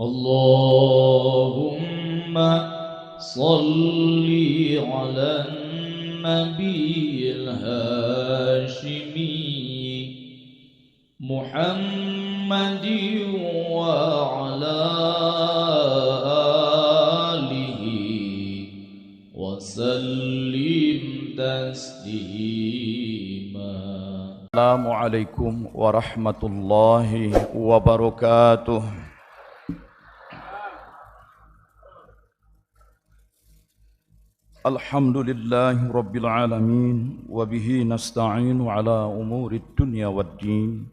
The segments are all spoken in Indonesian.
اللهم صل على النبي الهاشمي محمد وعلى آله وسلم تسليما. Assalamualaikum warahmatullahi wabarakatuh. Alhamdulillahi rabbil alamin wa bihi nasta'inu ala umurid dunya waddin.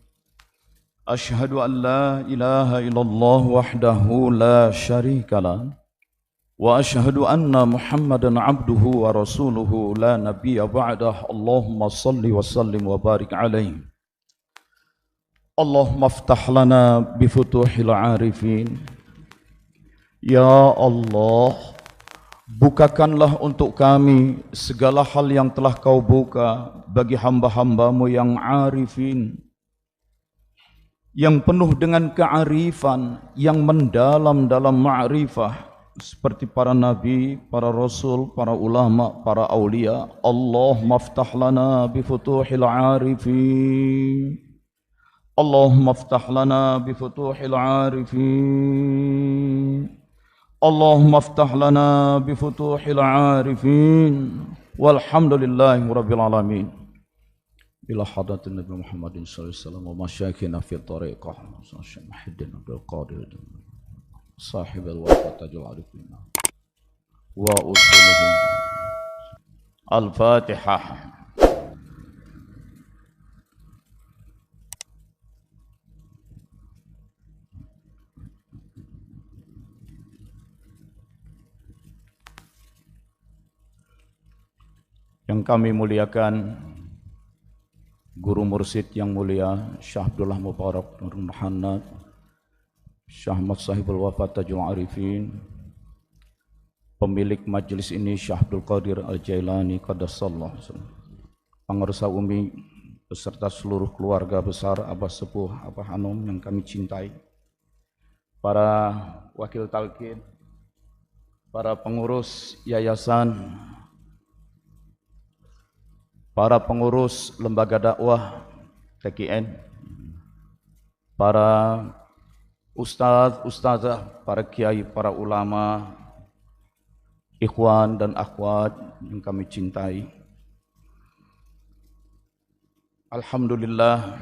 Ashhadu an la ilaha illallah wahdahu la syarika lah wa ashhadu anna Muhammadan abduhu wa rasuluhu la nabiyya ba'dah. Allahumma salli wa sallim wa barik alaihi. Allahumma aftah lana bi futuhil arifin. Ya Allah, bukakanlah untuk kami segala hal yang telah kau buka bagi hamba-hambamu yang arifin, yang penuh dengan kearifan, yang mendalam dalam ma'rifah, seperti para nabi, para rasul, para ulama, para aulia. Allahumma aftah lana bi futuhil arifin. Allahumma aftah lana bi futuhil arifin. Allahumma aftah lana bi futuhil arifin. Walhamdulillahi rabbil alamin. Ila hadratin Nabi Muhammadin sallallahu alaihi wasallam wa masyayikhina fi tariqah Syekh Muhyiddin Abdul Qadir sahib al-wafat tajul arifin wa usulihim. Al-Fatihah. Yang kami muliakan Guru Mursyid yang mulia Syekh Abdullah Mubarak Nur Muhammad, Syekh Ahmad Sahibul Wafat Tajul Arifin, pemilik majlis ini Syekh Abdul Qadir Al-Jailani Qaddasallahu, Pangarsa Umi beserta seluruh keluarga besar Abah Sepuh, Abah Hanum yang kami cintai, para wakil talqin, para pengurus yayasan, para pengurus lembaga dakwah TKN, para ustadz, ustazah, para kiai, para ulama, ikhwan dan akhwat yang kami cintai. Alhamdulillah,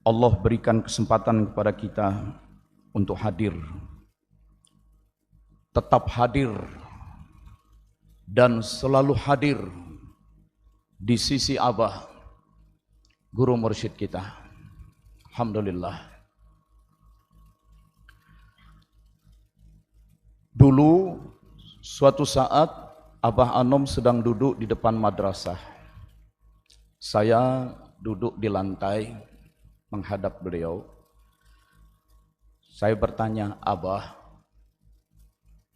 Allah berikan kesempatan kepada kita untuk hadir, tetap hadir dan selalu hadir di sisi Abah, Guru Mursyid kita. Alhamdulillah. Dulu suatu saat Abah Anom sedang duduk di depan madrasah. Saya duduk di lantai menghadap beliau. Saya bertanya, Abah,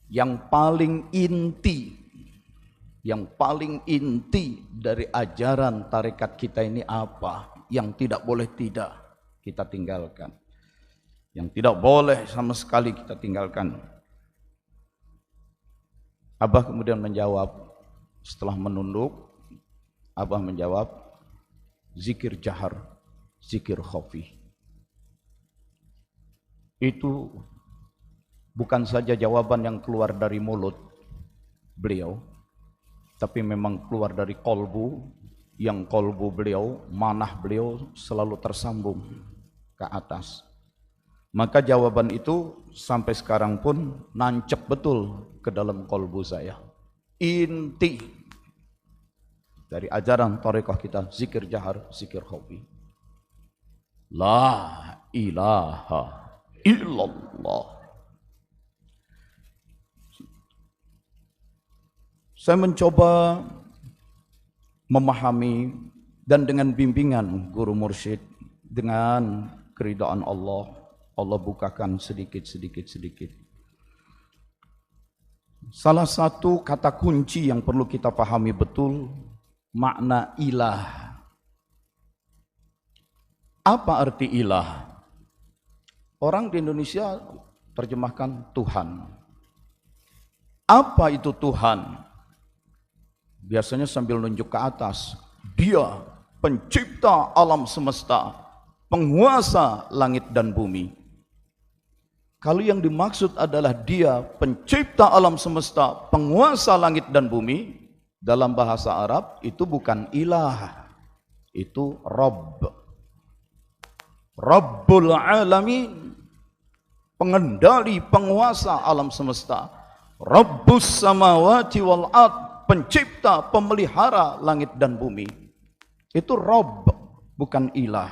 yang paling inti dari ajaran tarekat kita ini apa? Yang tidak boleh tidak kita tinggalkan, yang tidak boleh sama sekali kita tinggalkan. Abah kemudian menjawab, setelah menunduk, Abah menjawab, zikir jahar, zikir khafi. Itu bukan saja jawaban yang keluar dari mulut beliau, tapi memang keluar dari kolbu, yang kolbu beliau, manah beliau selalu tersambung ke atas. Maka jawaban itu sampai sekarang pun nancep betul ke dalam kolbu saya. Inti dari ajaran thariqah kita, zikir jahar, zikir khafi. La ilaha illallah. Saya mencoba memahami dan dengan bimbingan Guru Mursyid, dengan keridhaan Allah, Allah bukakan sedikit. Salah satu kata kunci yang perlu kita pahami betul, makna ilah. Apa arti ilah? Orang di Indonesia terjemahkan Tuhan. Apa itu Tuhan? Biasanya sambil nunjuk ke atas. Dia pencipta alam semesta, penguasa langit dan bumi. Kalau yang dimaksud adalah dia pencipta alam semesta, penguasa langit dan bumi, dalam bahasa Arab itu bukan ilah, itu Rabb. Rabbul alamin, pengendali, penguasa alam semesta. Rabbus samawati wal ard, pencipta, pemelihara langit dan bumi. Itu Rabb, bukan ilah.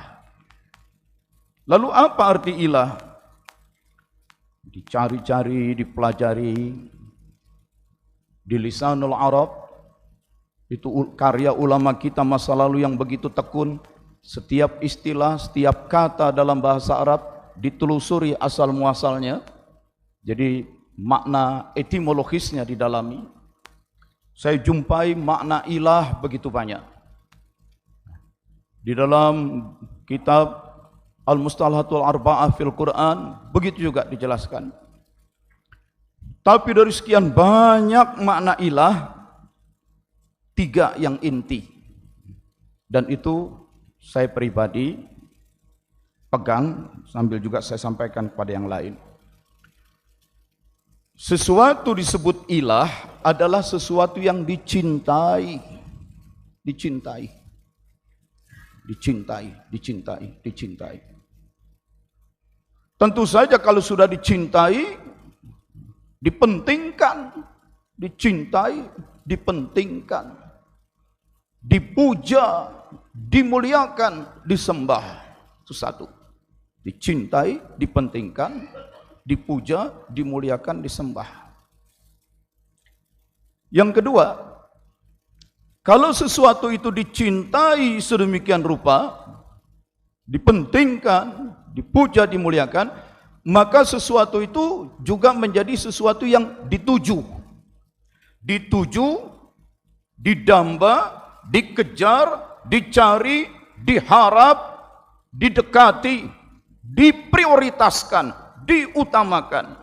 Lalu apa arti ilah? Dicari-cari, dipelajari di lisanul Arab. Itu karya ulama kita masa lalu yang begitu tekun. Setiap istilah, setiap kata dalam bahasa Arab ditelusuri asal muasalnya. Jadi makna etimologisnya didalami. Saya jumpai makna ilah begitu banyak. Di dalam kitab Al-Mustalahatul Arba'ah fil Quran begitu juga dijelaskan. Tapi dari sekian banyak makna ilah, 3 yang inti. Dan itu saya pribadi pegang, sambil juga saya sampaikan kepada yang lain. Sesuatu disebut ilah adalah sesuatu yang dicintai. Dicintai. Dicintai, dicintai, dicintai. Tentu saja kalau sudah dicintai, dipentingkan, dicintai, dipentingkan, dipuja, dimuliakan, disembah. Itu satu. Dicintai, dipentingkan, dipuja, dimuliakan, disembah. Yang kedua, kalau sesuatu itu dicintai sedemikian rupa, dipentingkan, dipuja, dimuliakan, maka sesuatu itu juga menjadi sesuatu yang dituju. Dituju, didamba, dikejar, dicari, diharap, didekati, diprioritaskan, diutamakan.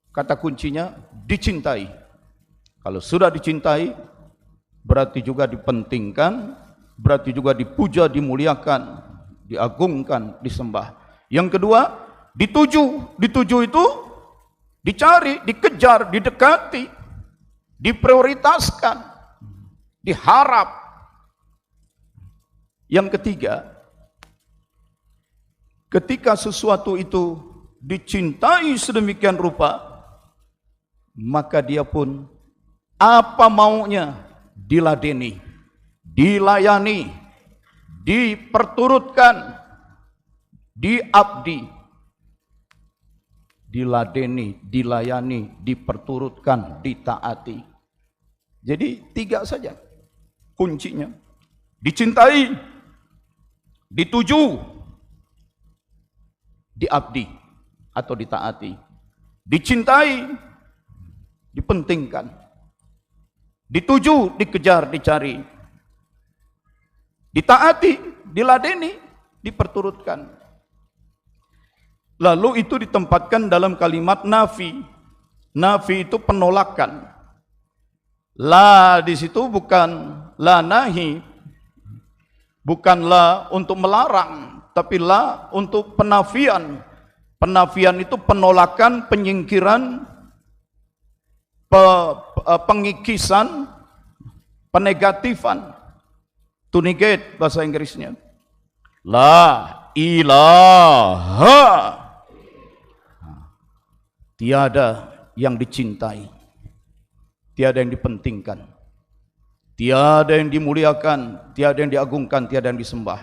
Kata kuncinya dicintai. Kalau sudah dicintai, berarti juga dipentingkan, berarti juga dipuja, dimuliakan, diagungkan, disembah. Yang kedua, dituju. Dituju itu dicari, dikejar, didekati, diprioritaskan, diharap. Yang ketiga, ketika sesuatu itu dicintai sedemikian rupa, maka dia pun apa maunya diladeni, dilayani, diperturutkan, diabdi. Diladeni, dilayani, diperturutkan, ditaati. Jadi 3 saja kuncinya. Dicintai, dituju, diabdi atau ditaati. Dicintai, dipentingkan. Dituju, dikejar, dicari. Ditaati, diladeni, diperturutkan. Lalu itu ditempatkan dalam kalimat nafi. Nafi itu penolakan. La di situ bukan la nahi, bukan la untuk melarang, tapi la untuk penafian. Penafian itu penolakan, penyingkiran, pengikisan, penegatifan. To negate bahasa Inggrisnya. La ilaha. Tiada yang dicintai, tiada yang dipentingkan, tiada yang dimuliakan, tiada yang diagungkan, tiada yang disembah.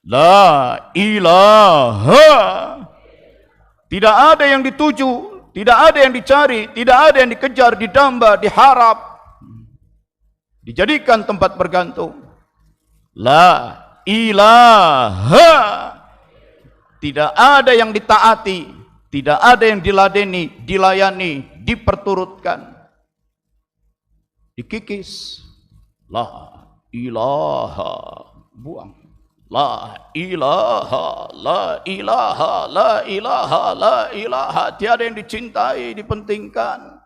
La ilaha. Tidak ada yang dituju, tidak ada yang dicari, tidak ada yang dikejar, didamba, diharap, dijadikan tempat bergantung. La ilaha. Tidak ada yang ditaati, tidak ada yang diladeni, dilayani, diperturutkan, dikikis. La ilaha, buang. La ilaha, la ilaha, la ilaha, la ilaha. Tiada yang dicintai, dipentingkan.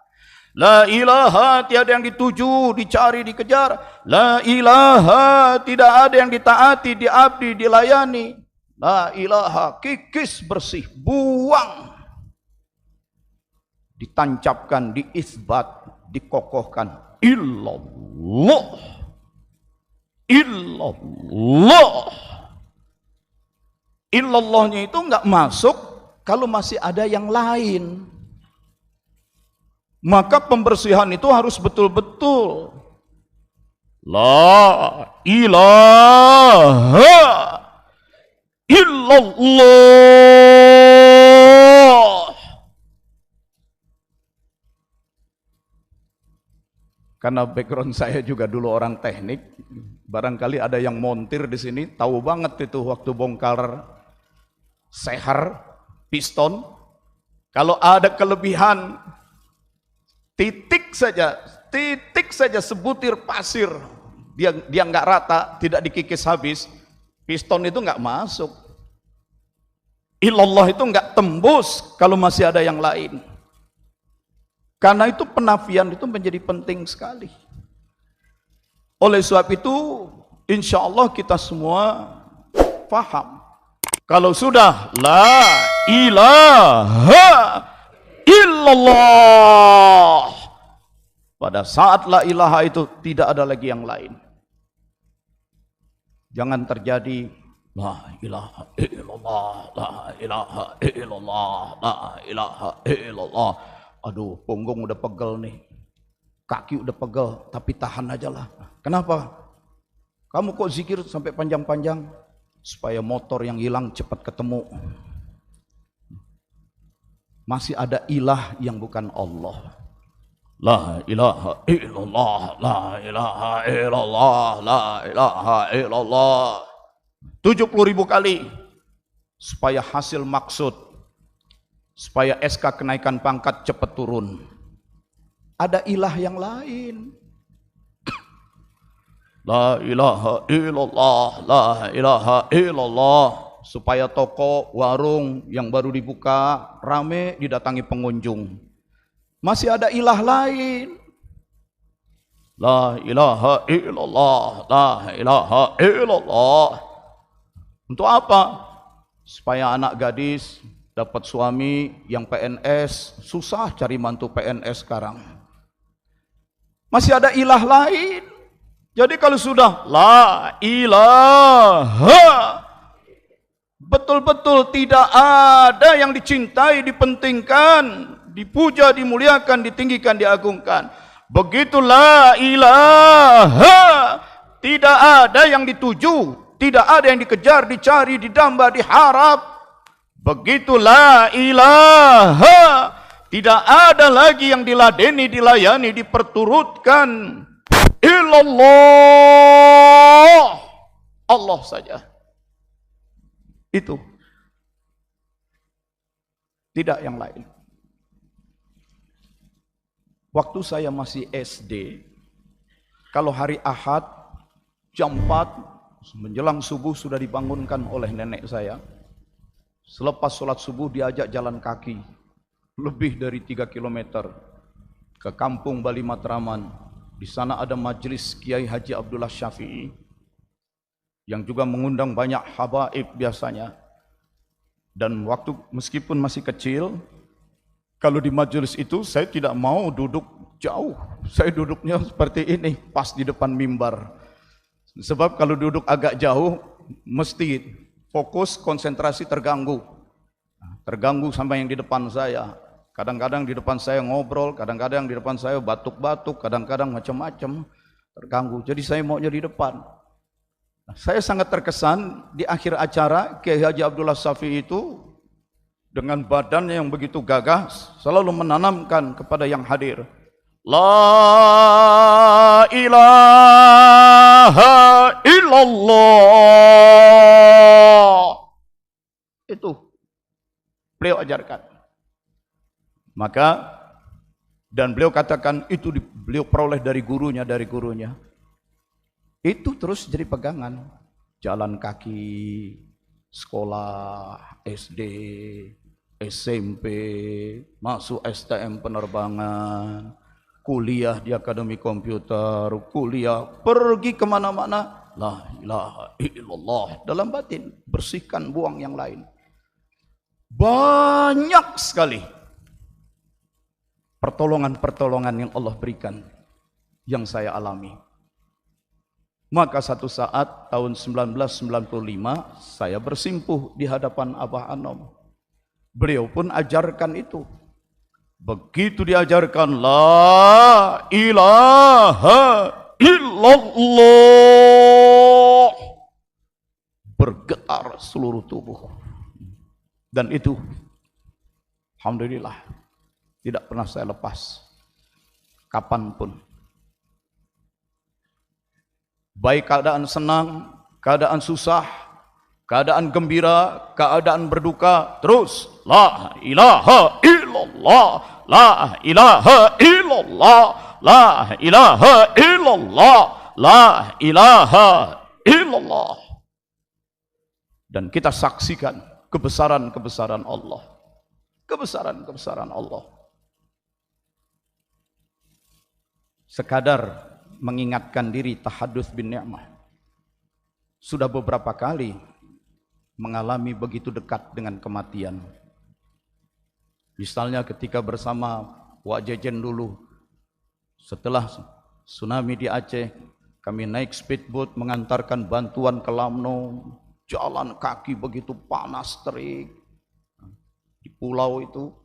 La ilaha, tiada yang dituju, dicari, dikejar. La ilaha, tidak ada yang ditaati, diabdi, dilayani. La ilaha, kikis bersih, buang. Ditancapkan, diisbat, dikokohkan. Illallah. Illallah. Illallahnya itu enggak masuk kalau masih ada yang lain. Maka pembersihan itu harus betul-betul. La ilaha illallah. Karena background saya juga dulu orang teknik, barangkali ada yang montir di sini, tahu banget itu waktu bongkar sehar, piston, kalau ada kelebihan titik saja sebutir pasir, dia nggak rata, tidak dikikis habis, piston itu nggak masuk. Ilallah itu nggak tembus kalau masih ada yang lain. Karena itu penafian itu menjadi penting sekali. Oleh sebab itu, insya Allah kita semua paham. Kalau sudah la ilaha illallah, pada saat la ilaha itu tidak ada lagi yang lain. Jangan terjadi la ilaha illallah, la ilaha illallah, la ilaha illallah. Aduh, punggung udah pegel nih, kaki udah pegel, tapi tahan aja lah. Kenapa? Kamu kok zikir sampai panjang-panjang? Supaya motor yang hilang cepat ketemu. Masih ada ilah yang bukan Allah. La ilaha illallah, la ilaha illallah, la ilaha illallah. 70.000 kali supaya hasil maksud, supaya SK kenaikan pangkat cepat turun. Ada ilah yang lain. La ilaha illallah, la ilaha illallah. Supaya toko, warung yang baru dibuka rame didatangi pengunjung. Masih ada ilah lain. La ilaha illallah, la ilaha illallah. Untuk apa? Supaya anak gadis dapat suami yang PNS. Susah cari mantu PNS sekarang. Masih ada ilah lain. Jadi kalau sudah la ilaha, betul-betul tidak ada yang dicintai, dipentingkan, dipuja, dimuliakan, ditinggikan, diagungkan. Begitu la ilaha, tidak ada yang dituju, tidak ada yang dikejar, dicari, didamba, diharap. Begitu la ilaha, tidak ada lagi yang diladeni, dilayani, diperturutkan. Illallah, Allah saja. Itu. Tidak yang lain. Waktu saya masih SD, kalau hari Ahad, jam 4, menjelang subuh sudah dibangunkan oleh nenek saya. Selepas sholat subuh diajak jalan kaki, lebih dari 3 km, ke kampung Bali Matraman. Di sana ada majelis Kiai Haji Abdullah Syafi'i, yang juga mengundang banyak habaib biasanya. Dan waktu meskipun masih kecil, kalau di majelis itu saya tidak mau duduk jauh. Saya duduknya seperti ini, pas di depan mimbar. Sebab kalau duduk agak jauh, mesti fokus, konsentrasi terganggu. Terganggu sama yang di depan saya. Kadang-kadang di depan saya ngobrol, kadang-kadang di depan saya batuk-batuk, kadang-kadang macam-macam, terganggu. Jadi saya maunya di depan. Saya sangat terkesan di akhir acara Kiai Haji Abdullah Syafi'i itu dengan badannya yang begitu gagah selalu menanamkan kepada yang hadir, la ilaha illallah. Itu beliau ajarkan. Maka dan beliau katakan itu beliau peroleh dari gurunya. Itu terus jadi pegangan. jalan kaki, sekolah, SD, SMP, masuk STM penerbangan, kuliah di akademi komputer, kuliah, pergi kemana-mana, la ilaha illallah, dalam batin, bersihkan, buang yang lain. Banyak sekali pertolongan-pertolongan yang Allah berikan, yang saya alami. Maka satu saat tahun 1995 saya bersimpuh di hadapan Abah Anom. Beliau pun ajarkan itu. Begitu diajarkan la ilaha illallah, bergetar seluruh tubuh. Dan itu alhamdulillah tidak pernah saya lepas kapanpun. Baik keadaan senang, keadaan susah, keadaan gembira, keadaan berduka, terus la ilaha illallah, la ilaha illallah, la ilaha illallah, la ilaha illallah. Dan kita saksikan kebesaran-kebesaran Allah. Kebesaran-kebesaran Allah. Sekadar mengingatkan diri tahadduts bin ni'mah. Sudah beberapa kali mengalami begitu dekat dengan kematian. Misalnya ketika bersama Wak Jejen dulu, setelah tsunami di Aceh, kami naik speedboat mengantarkan bantuan ke Lamno, jalan kaki begitu panas terik di pulau itu,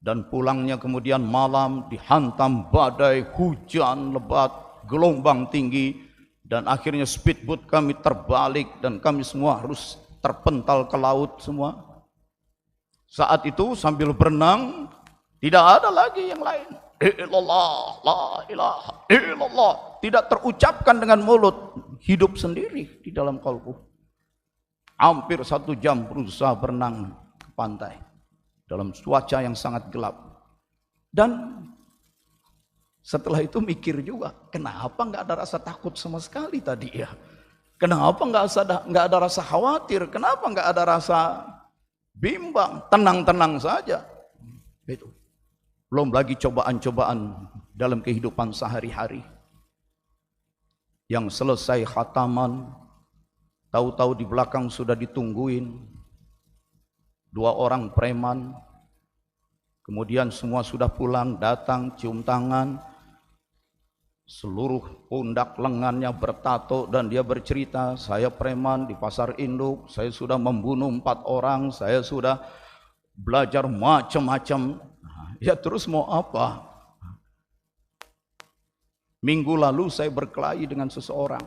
dan pulangnya kemudian malam dihantam badai, hujan lebat, gelombang tinggi, dan akhirnya speedboat kami terbalik dan kami semua harus terpental ke laut semua. Saat itu sambil berenang, tidak ada lagi yang lain. Illallah, la ilaha illallah, tidak terucapkan dengan mulut, hidup sendiri di dalam kalbu. Hampir 1 jam berusaha berenang ke pantai dalam cuaca yang sangat gelap. Dan setelah itu mikir juga, kenapa nggak ada rasa takut sama sekali tadi ya? Kenapa nggak ada rasa khawatir? Kenapa nggak ada rasa bimbang? Tenang-tenang saja. Itu. Belum lagi cobaan-cobaan dalam kehidupan sehari-hari. Yang selesai khataman, tahu-tahu di belakang sudah ditungguin 2 orang preman. Kemudian semua sudah pulang, datang, cium tangan. Seluruh pundak lengannya bertato dan dia bercerita, saya preman di pasar induk, saya sudah membunuh 4 orang, saya sudah belajar macam-macam. Ya terus mau apa? Minggu lalu saya berkelahi dengan seseorang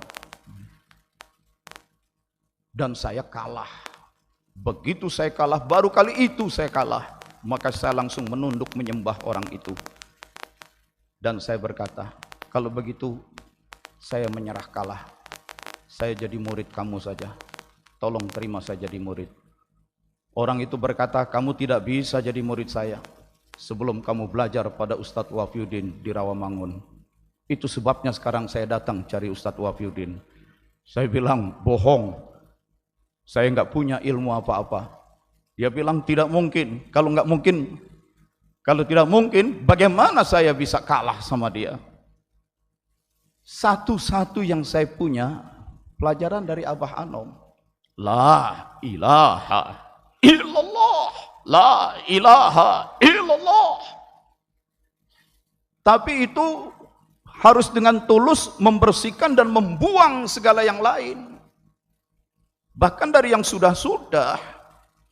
dan saya kalah. Begitu saya kalah, baru kali itu saya kalah, maka saya langsung menunduk menyembah orang itu. Dan saya berkata, kalau begitu saya menyerah kalah, saya jadi murid kamu saja, tolong terima saya jadi murid. Orang itu berkata, kamu tidak bisa jadi murid saya sebelum kamu belajar pada Ustadz Wafiuddin di Rawamangun. Itu sebabnya sekarang saya datang cari Ustadz Wafiuddin. Saya bilang, bohong, saya nggak punya ilmu apa-apa. Dia bilang, tidak mungkin. Kalau tidak mungkin, bagaimana saya bisa kalah sama dia? Satu-satu yang saya punya pelajaran dari Abah Anom. La ilaha illallah, la ilaha illallah. Tapi itu harus dengan tulus membersihkan dan membuang segala yang lain. Bahkan dari yang sudah-sudah,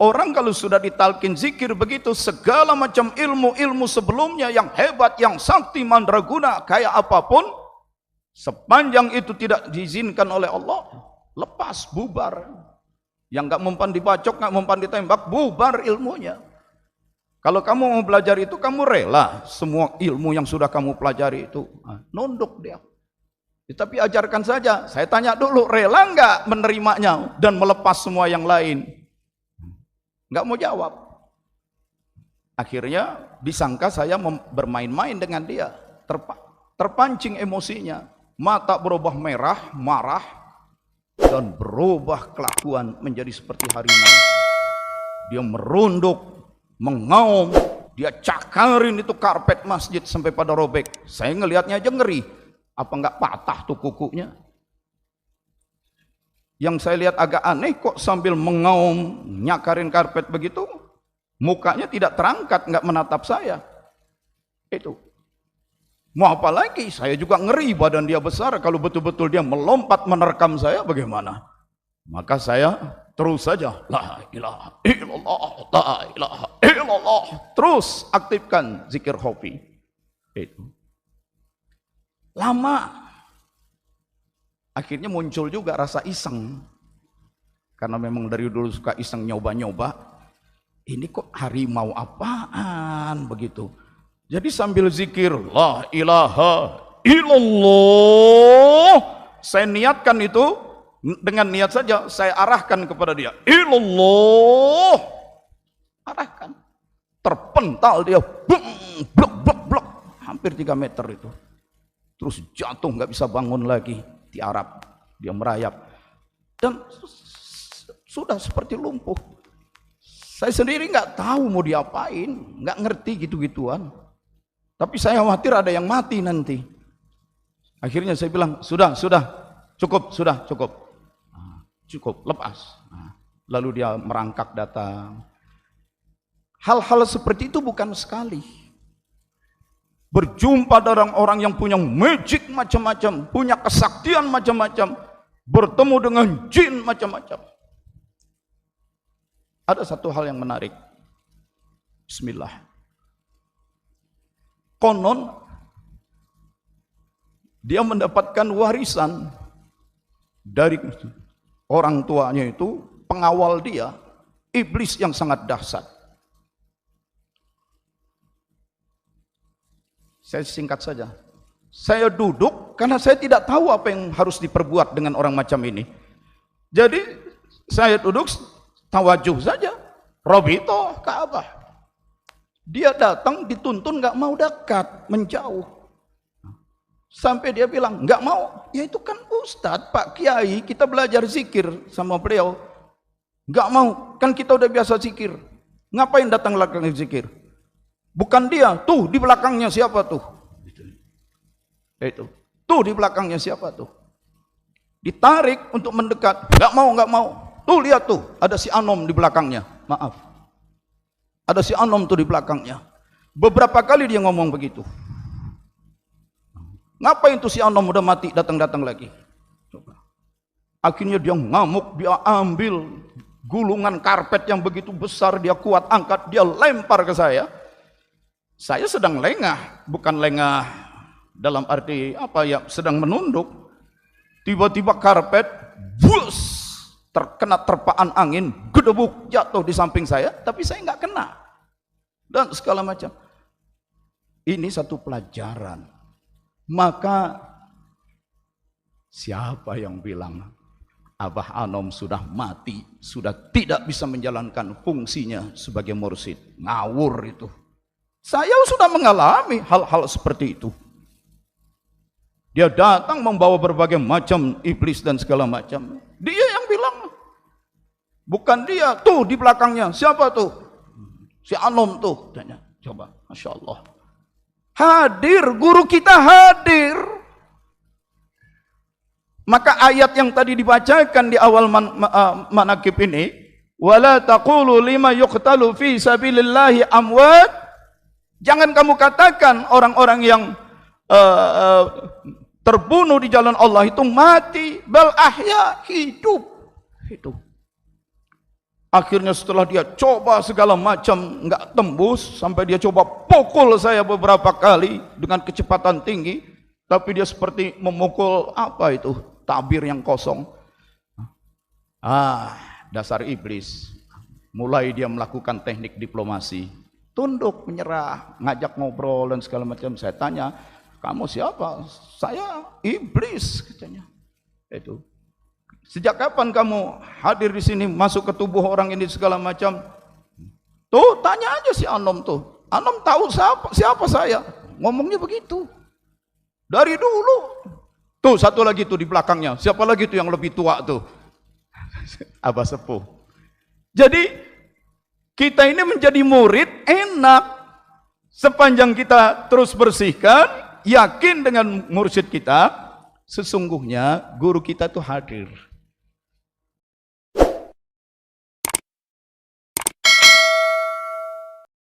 orang kalau sudah ditalkin zikir begitu, segala macam ilmu-ilmu sebelumnya yang hebat, yang sakti, mandraguna, kayak apapun, sepanjang itu tidak diizinkan oleh Allah, lepas, bubar. Yang nggak mempan dibacok, nggak mempan ditembak, bubar ilmunya. Kalau kamu mau belajar itu, kamu rela semua ilmu yang sudah kamu pelajari itu, nunduk dia. Tapi ajarkan saja. Saya tanya dulu, rela nggak menerimanya dan melepas semua yang lain? Nggak mau jawab. Akhirnya disangka saya bermain-main dengan dia, terpancing emosinya. Mata berubah merah, marah. dan berubah kelakuan menjadi seperti harimau. Dia merunduk, mengaum, dia cakarin itu karpet masjid sampai pada robek. Saya ngelihatnya aja ngeri. Apa enggak patah tuh kukunya? Yang saya lihat agak aneh, kok sambil mengaum, nyakarin karpet begitu, mukanya tidak terangkat, enggak menatap saya. Itu. Mau apa lagi? Saya juga ngeri, badan dia besar. Kalau betul-betul dia melompat menerkam saya, bagaimana? Maka saya terus saja, la ilaha illallah, la ilaha illallah. Terus aktifkan zikir khafi. Itu. Lama. Akhirnya muncul juga rasa iseng. Karena memang dari dulu suka iseng nyoba-nyoba. Ini kok harimau apaan begitu. Jadi sambil zikir, la ilaha illallah. Saya niatkan itu, dengan niat saja saya arahkan kepada dia. Illallah. Arahkan. Terpental dia. Blok, blok, blok. Hampir 3 meter itu. Terus jatuh, nggak bisa bangun lagi. Di Arab, dia merayap dan sudah seperti lumpuh. Saya sendiri nggak tahu mau diapain, nggak ngerti gitu-gituan. Tapi saya khawatir ada yang mati nanti. Akhirnya saya bilang, sudah, cukup, cukup, lepas. Lalu dia merangkak datang. Hal-hal seperti itu bukan sekali. Berjumpa dengan orang yang punya magic macam-macam, punya kesaktian macam-macam, bertemu dengan jin macam-macam. Ada satu hal yang menarik. Bismillah. Konon dia mendapatkan warisan dari orang tuanya itu, pengawal dia, iblis yang sangat dahsyat. Saya singkat saja. Saya duduk karena saya tidak tahu apa yang harus diperbuat dengan orang macam ini. Jadi saya duduk tawajuh saja. Robito Ka'bah. Dia datang dituntun nggak mau dekat, menjauh. Sampai dia bilang nggak mau. Ya itu kan Ustadz, Pak Kiai, kita belajar zikir sama beliau. Nggak mau, kan kita udah biasa zikir. Ngapain datang lagi zikir? Bukan dia, tuh di belakangnya siapa tuh? Itu. Tuh di belakangnya siapa tuh? Ditarik untuk mendekat, nggak mau. Tuh lihat tuh, ada si Anom di belakangnya. Maaf. Ada si Anom tuh di belakangnya. Beberapa kali dia ngomong begitu. Ngapain tuh si Anom udah mati datang-datang lagi? Coba. Akhirnya dia ngamuk, dia ambil gulungan karpet yang begitu besar, dia kuat angkat, dia lempar ke saya. Saya sedang lengah, bukan lengah dalam arti apa ya, sedang menunduk. Tiba-tiba karpet, bus, terkena terpaan angin, gedebuk jatuh di samping saya, tapi saya nggak kena. Dan segala macam. Ini satu pelajaran. Maka siapa yang bilang Abah Anom sudah mati, sudah tidak bisa menjalankan fungsinya sebagai mursyid? Ngawur itu. Saya sudah mengalami hal-hal seperti itu. Dia datang membawa berbagai macam iblis dan segala macam. Dia yang bilang. Bukan dia. Tuh di belakangnya. Siapa tuh? Si Anom tuh. Tanya. Coba. Masya Allah. Hadir. Guru kita hadir. Maka ayat yang tadi dibacakan di awal manakib ini. Wala taqulu lima yuqtalu fi sabilillahi amwat. Jangan kamu katakan orang-orang yang terbunuh di jalan Allah itu mati, bal ahya, hidup. Akhirnya setelah dia coba segala macam nggak tembus, sampai dia coba pukul saya beberapa kali dengan kecepatan tinggi, tapi dia seperti memukul apa itu, tabir yang kosong. Dasar iblis. Mulai dia melakukan teknik diplomasi. Tunduk, menyerah, ngajak ngobrol dan segala macam. Saya tanya, kamu siapa? Saya iblis, katanya. Itu. Sejak kapan kamu hadir di sini, masuk ke tubuh orang ini segala macam? Tuh, tanya aja si Anom tuh. Anom tahu siapa saya. Ngomongnya begitu. Dari dulu. Tuh satu lagi tuh di belakangnya. Siapa lagi tuh yang lebih tua tuh? Abah Sepuh. Jadi kita ini menjadi murid enak. Sepanjang kita terus bersihkan, yakin dengan mursyid kita, sesungguhnya guru kita tuh hadir.